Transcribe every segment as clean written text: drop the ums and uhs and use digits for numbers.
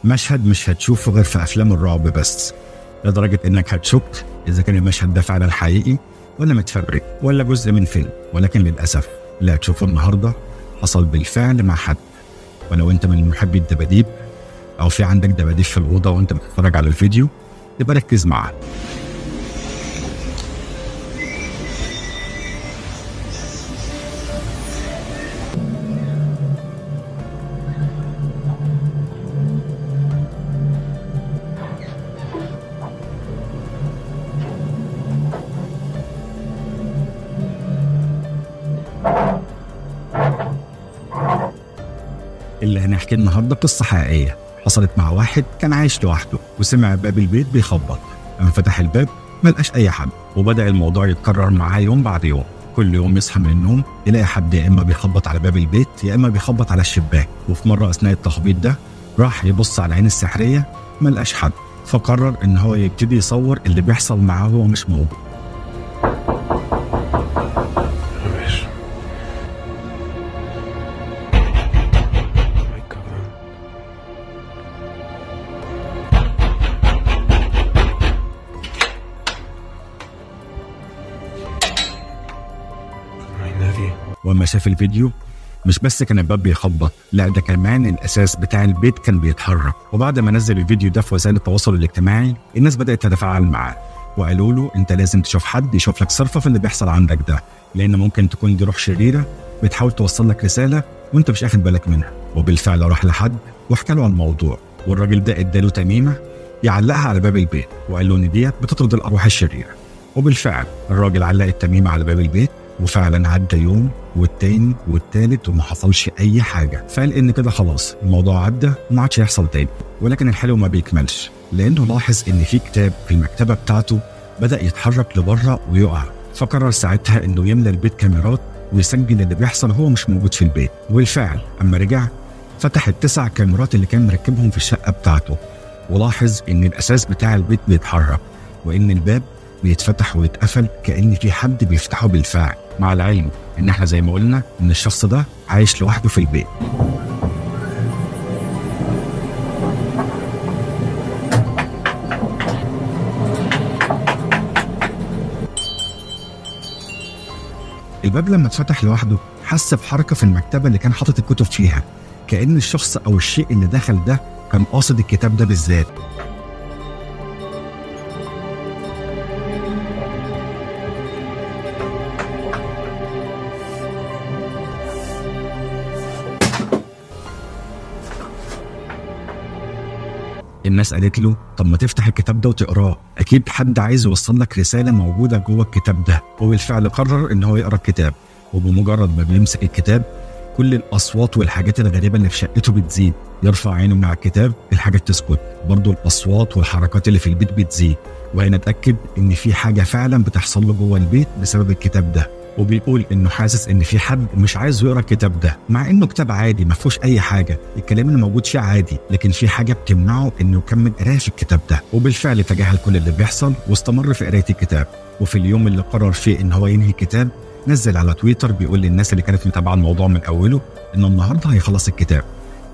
مشهد مش هتشوفه غير في أفلام الرعب بس، لدرجة إنك هتشك إذا كان المشهد ده فعلا حقيقي ولا متفبرك ولا جزء من فيلم. ولكن للأسف اللي هتشوفه النهاردة حصل بالفعل مع حد. ولو أنت من محبي الدباديب أو في عندك دباديب في الأوضة وأنت بتتفرج على الفيديو يبقى ركز معاه. اللي هنحكي النهارده قصة حقيقية حصلت مع واحد كان عايش لوحده وسمع باب البيت بيخبط. قام فتح الباب ملقاش أي حد، وبدأ الموضوع يتكرر معاه يوم بعد يوم. كل يوم يصحى من النوم يلاقي حد يا إما بيخبط على باب البيت يا إما بيخبط على الشباك. وفي مرة أثناء التخبيط ده راح يبص على العين السحرية ملقاش حد، فقرر إن هو يبتدي يصور اللي بيحصل معاه وهو مش موجود. وما شاف الفيديو مش بس كان الباب بيخبط، لا ده كمان الأساس بتاع البيت كان بيتحرك. وبعد ما نزل الفيديو ده في وسائل التواصل الاجتماعي الناس بدأت تتفاعل معاه وقالوا له انت لازم تشوف حد يشوف لك صرفة في اللي بيحصل عندك ده، لأن ممكن تكون دي روح شريرة بتحاول توصل لك رسالة وانت مش اخد بالك منها. وبالفعل راح لحد وحكى له عن الموضوع، والراجل ده اداله تميمة يعلقها على باب البيت وقال له ان ديت بتطرد الأرواح الشريرة. وبالفعل الراجل علق التميمة على باب البيت، وفعلا عدى يوم والتاني والتالت وما حصلش اي حاجه. فقال ان كده خلاص الموضوع عدى وما عادش هيحصل تاني. ولكن الحلو ما بيكملش، لانه لاحظ ان في كتاب في المكتبه بتاعته بدا يتحرك لبره ويقع. فقرر ساعتها انه يملى البيت كاميرات ويسجل اللي بيحصل وهو مش موجود في البيت. وبالفعل اما رجع فتح ال9 كاميرات اللي كان مركبهم في الشقه بتاعته، ولاحظ ان الاساس بتاع البيت بيتحرك وان الباب بيتفتح ويتقفل كأن في حد بيفتحه بالفعل، مع العلم ان احنا زي ما قلنا ان الشخص ده عايش لوحده في البيت. الباب لما اتفتح لوحده حس بحركة في المكتبة اللي كان حاطط الكتب فيها، كأن الشخص او الشيء اللي دخل ده كان قاصد الكتاب ده بالذات. الناس قالت له طب ما تفتح الكتاب ده وتقراه، اكيد حد عايز يوصل لك رساله موجوده جوه الكتاب ده. وبالفعل قرر ان هو يقرا الكتاب، وبمجرد ما بيمسك الكتاب كل الاصوات والحاجات الغريبه اللي في شقته بتزيد. يرفع عينه من على الكتاب الحاجات تسكت، برضه الاصوات والحركات اللي في البيت بتزيد. وهنا اتاكد ان في حاجه فعلا بتحصل له جوه البيت بسبب الكتاب ده. وبيقول انه حاسس ان في حد مش عايز يقرا الكتاب ده، مع انه كتاب عادي ما فيهوش اي حاجه، الكلام اللي موجود فيه عادي، لكن في حاجه بتمنعه انه يكمل قرايه في الكتاب ده. وبالفعل تجاهل كل اللي بيحصل واستمر في قرايه الكتاب. وفي اليوم اللي قرر فيه ان هو ينهي الكتاب نزل على تويتر بيقول للناس اللي كانت متابعه الموضوع من اوله انه النهارده هيخلص الكتاب.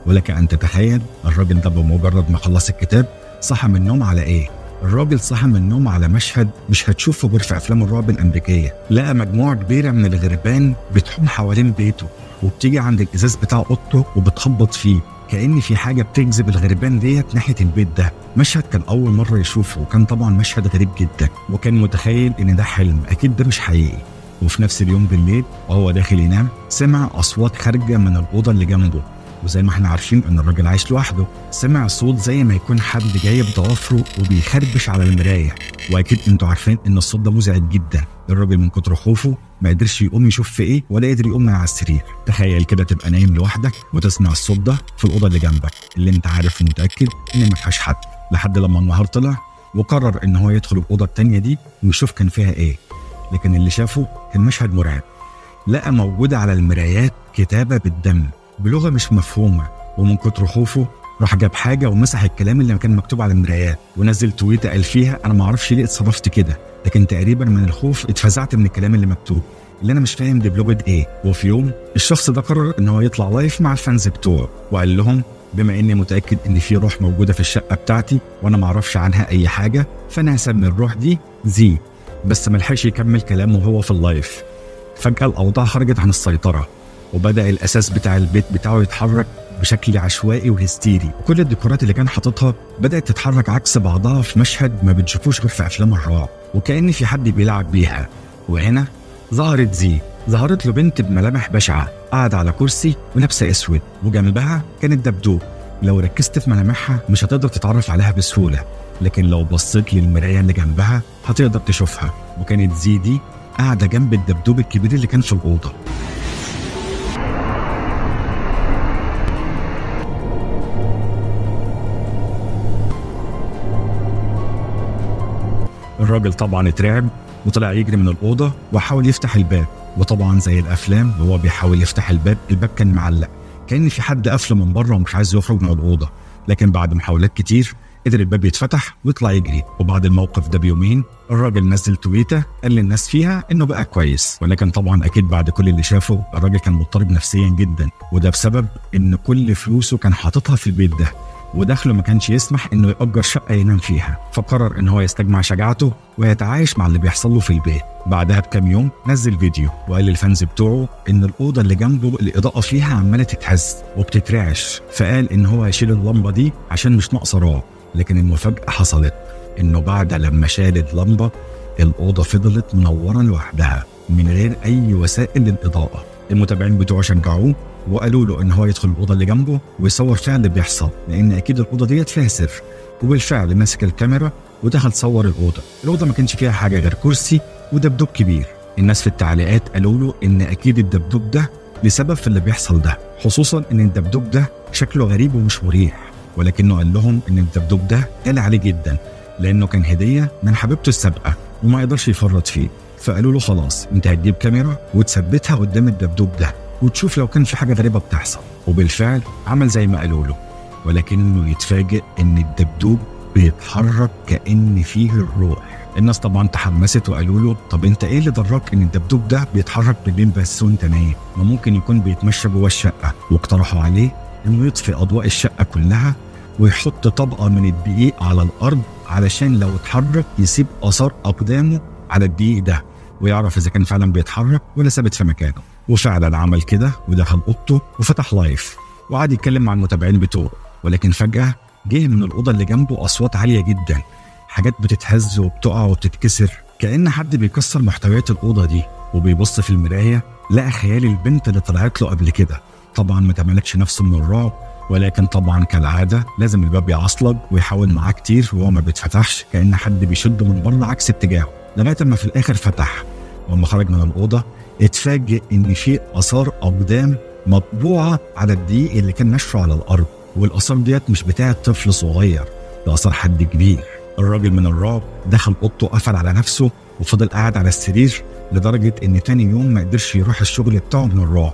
ولك ان تتخيل الراجل ده بمجرد ما خلص الكتاب صحى من النوم على ايه؟ الراجل صحى من النوم على مشهد مش هتشوفه غير في افلام الرعب الامريكيه. لقى مجموعه كبيره من الغربان بتحوم حوالين بيته وبتيجي عند الازاز بتاع اوضته وبتخبط فيه، كأن في حاجه بتجذب الغربان ديت ناحيه البيت ده. مشهد كان اول مره يشوفه، وكان طبعا مشهد غريب جدا، وكان متخيل ان ده حلم اكيد ده مش حقيقي. وفي نفس اليوم بالليل وهو داخل ينام سمع اصوات خارجه من الاوضه اللي جنبه. وزي ما احنا عارفين ان الراجل عايش لوحده، سمع صوت زي ما يكون حد جاي بضوافره وبيخربش على المرايه. واكيد انتوا عارفين ان الصوت ده مزعج جدا. الراجل من كتر خوفه ما قدرش يقوم يشوف في ايه ولا قدر يقوم من على السرير. تخيل كده تبقى نايم لوحدك وتسمع الصوت ده في الاوضه اللي جنبك اللي انت عارف ومتاكد ان ما فيهاش حد. لحد لما النهار طلع وقرر ان هو يدخل الاوضه التانيه دي ويشوف كان فيها ايه. لكن اللي شافه كان مشهد مرعب. لقى موجوده على المرايات كتابه بالدم بلغه مش مفهومه، ومن كتر خوفه راح جاب حاجه ومسح الكلام اللي كان مكتوب على المرايات ونزل تويته قال فيها انا ما اعرفش ليه اتصرفت كده، لكن تقريبا من الخوف اتفزعت من الكلام اللي مكتوب اللي انا مش فاهم دي بلغه ايه. وفي يوم الشخص ده قرر ان هو يطلع لايف مع الفانز بتوعه وقال لهم بما اني متاكد ان في روح موجوده في الشقه بتاعتي وانا ما اعرفش عنها اي حاجه، فانا هسمي الروح دي زي. بس ما لحقش يكمل كلامه وهو في اللايف، فجاه الاوضاع خرجت عن السيطره، وبدا الاساس بتاع البيت بتاعه يتحرك بشكل عشوائي وهستيري، وكل الديكورات اللي كان حاططها بدات تتحرك عكس بعضها في مشهد ما بتشوفوش غير في افلام الرعب، وكأن في حد بيلعب بيها. وهنا ظهرت زي، ظهرت له بنت بملامح بشعه قاعده على كرسي ولابسه اسود، وجنبها كانت دبدوب. لو ركزت في ملامحها مش هتقدر تتعرف عليها بسهوله، لكن لو بصيت للمرايه اللي جنبها هتقدر تشوفها، وكانت زي دي قاعده جنب الدبدوب الكبير اللي كان في الاوضه. الراجل طبعا اترعب وطلع يجري من الأوضة وحاول يفتح الباب، وطبعا زي الأفلام وهو بيحاول يفتح الباب كان معلق، كأن في حد قافله من بره ومش عايز يخرج من الأوضة. لكن بعد محاولات كتير قدر الباب يتفتح ويطلع يجري. وبعد الموقف ده بيومين الراجل نزل تويته قال للناس فيها انه بقى كويس، ولكن طبعا اكيد بعد كل اللي شافه الراجل كان مضطرب نفسيا جدا، وده بسبب ان كل فلوسه كان حاططها في البيت ده، ودخله ما كانش يسمح انه يأجر شقة ينام فيها، فقرر ان هو يستجمع شجاعته ويتعايش مع اللي بيحصل له في البيت. بعدها بكام يوم نزل فيديو وقال للفانز بتوعه ان الأوضة اللي جنبه الإضاءة فيها عمالة تتهز وبتترعش، فقال ان هو هيشيل اللمبة دي عشان مش ناقصة رعب. لكن المفاجأة حصلت، انه بعد لما شال اللمبة الأوضة فضلت منورة لوحدها من غير أي وسائل للإضاءة. المتابعين بتوعه شجعوه وقالوا له ان هو يدخل الاوضه اللي جنبه ويصور فعلا اللي بيحصل، لان اكيد الاوضه ديت فيها سر. وبالفعل مسك الكاميرا ودخل صور الاوضه ما كانش فيها حاجه غير كرسي ودبدوب كبير. الناس في التعليقات قالوا له ان اكيد الدبدوب ده لسبب في اللي بيحصل ده، خصوصا ان الدبدوب ده شكله غريب ومش مريح، ولكنه قال لهم ان الدبدوب ده غالي عليه جدا لانه كان هديه من حبيبته السابقه وما يقدرش يفرط فيه. فقالوا له خلاص انت هتجيب كاميرا وتثبتها قدام الدبدوب ده وتشوف لو كان في حاجة غريبة بتحصل. وبالفعل عمل زي ما قالوا له، ولكنه يتفاجئ ان الدبدوب بيتحرك كأن فيه الروح. الناس طبعا تحمست وقالوا له طب انت ايه اللي دراك ان الدبدوب ده بيتحرك بالليل بس وانت نايم؟ ما ممكن يكون بيتمشى جوه الشقة. واقترحوا عليه انه يطفي اضواء الشقة كلها ويحط طبقة من الدقيق على الارض علشان لو اتحرك يسيب اثار اقدامه على الدقيق ده ويعرف اذا كان فعلا بيتحرك ولا ثابت في مكانه. وفعلا عمل كده ودخل اوضته وفتح لايف وقعد يتكلم مع المتابعين بتوعه. ولكن فجأة جه من الأوضة اللي جنبه أصوات عالية جدا، حاجات بتتهز وبتقع وبتتكسر كأن حد بيكسر محتويات الأوضة دي. وبيبص في المراية لقى خيال البنت اللي طلعت له قبل كده. طبعا ما تملكش نفسه من الرعب، ولكن طبعا كالعادة لازم الباب يعصلج ويحاول معاه كتير وهو ما بيتفتحش، كأن حد بيشده من بره عكس اتجاهه، لغاية ما في الآخر فتح. ولما خرج من الأوضة اتفاجئ ان في اثار اقدام مطبوعه على الدقيق اللي كان نشره على الارض، والاثار ديت مش بتاعه طفل صغير، ده اثار حد كبير. الراجل من الرعب دخل اوضته قفل على نفسه وفضل قاعد على السرير لدرجه ان تاني يوم ما قدرش يروح الشغل بتاعه من الرعب،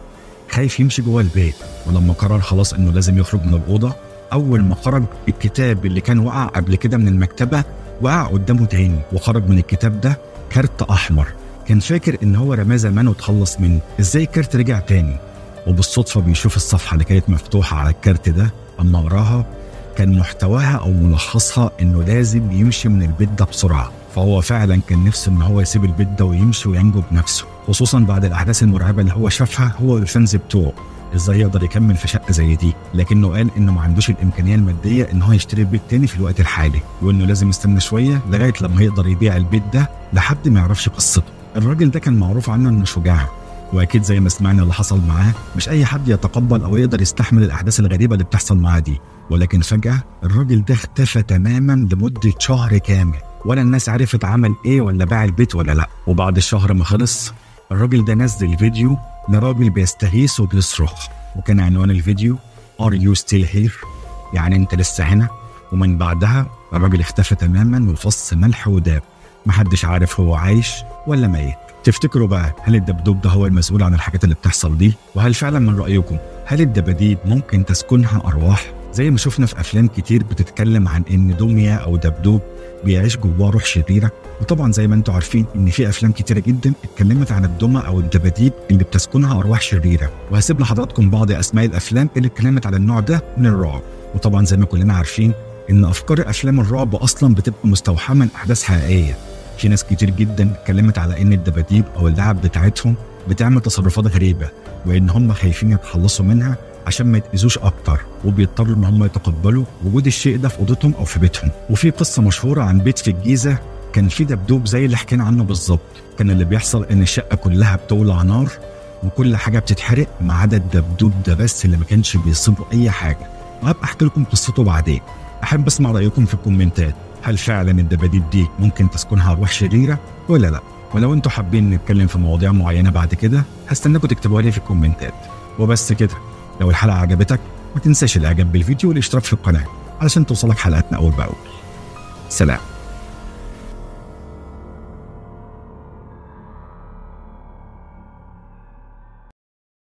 خايف يمشي جوه البيت. ولما قرر خلاص انه لازم يخرج من الاوضه، اول ما خرج الكتاب اللي كان وقع قبل كده من المكتبه وقع قدامه تاني، وخرج من الكتاب ده كارت احمر كان فاكر ان هو رماه زمان وتخلص منه. ازاي الكارت رجع تاني؟ وبالصدفه بيشوف الصفحه اللي كانت مفتوحه على الكارت ده، اما قراها كان محتواها او ملخصها انه لازم يمشي من البيت ده بسرعه. فهو فعلا كان نفسه ان هو يسيب البيت ده ويمشي وينجو بنفسه، خصوصا بعد الاحداث المرعبه اللي هو شافها هو والفانز بتوعه. ازاي يقدر يكمل في شقه زي دي؟ لكنه قال انه ما عندوش الامكانيه الماديه ان هو يشتري بيت تاني في الوقت الحالي، وانه لازم يستنى شويه لغايه لما يقدر يبيع البيت ده لحد ما يعرفش قصته. الراجل ده كان معروف عنه انه شجاع، واكيد زي ما سمعنا اللي حصل معاه مش اي حد يتقبل او يقدر يستحمل الاحداث الغريبه اللي بتحصل معاه دي. ولكن فجاه الراجل ده اختفى تماما لمده شهر كامل، ولا الناس عرفت عمل ايه ولا باع البيت ولا لا. وبعد الشهر ما خلص الراجل ده نزل فيديو لراجل بيستغيث وبيصرخ، وكان عنوان الفيديو Are you still here؟ يعني انت لسه هنا. ومن بعدها الراجل اختفى تماما وفص ملح وداب، محدش عارف هو عايش ولا ميت. تفتكروا بقى هل الدبدوب ده هو المسؤول عن الحاجات اللي بتحصل دي؟ وهل فعلا من رأيكم هل الدباديب ممكن تسكنها أرواح؟ زي ما شفنا في أفلام كتير بتتكلم عن إن دمية أو دبدوب بيعيش جواه روح شريره. وطبعا زي ما انتم عارفين ان في افلام كتيره جدا اتكلمت عن الدمى او الدباديب اللي بتسكنها ارواح شريره، وهسيب لحضراتكم بعض اسماء الافلام اللي اتكلمت على النوع ده من الرعب. وطبعا زي ما كلنا عارفين ان افكار افلام الرعب اصلا بتبقى مستوحاه من احداث حقيقيه. في ناس كتير جدا اتكلمت على ان الدباديب او اللعب بتاعتهم بتعمل تصرفات غريبه، وان هم خايفين يتخلصوا منها عشان ما يتأذوش اكتر، وبيضطروا ان هم يتقبلوا وجود الشيء ده في اوضتهم او في بيتهم. وفي قصه مشهوره عن بيت في الجيزه كان في دبدوب زي اللي حكينا عنه بالظبط. كان اللي بيحصل ان الشقه كلها بتولع نار وكل حاجه بتتحرق ما عدا الدبدوب ده بس اللي ما كانش بيصيبه اي حاجه. وهبقى احكي لكم قصته بعدين. احب اسمع رايكم في الكومنتات، هل فعلا الدباديب دي ممكن تسكنها ارواح شريره ولا لا؟ ولو انتوا حابين نتكلم في مواضيع معينه بعد كده هستناكم تكتبوها لي في الكومنتات. وبس كده، لو الحلقه عجبتك ما تنساش الاعجاب بالفيديو والاشتراك في القناه علشان توصلك حلقاتنا اول باول. سلام.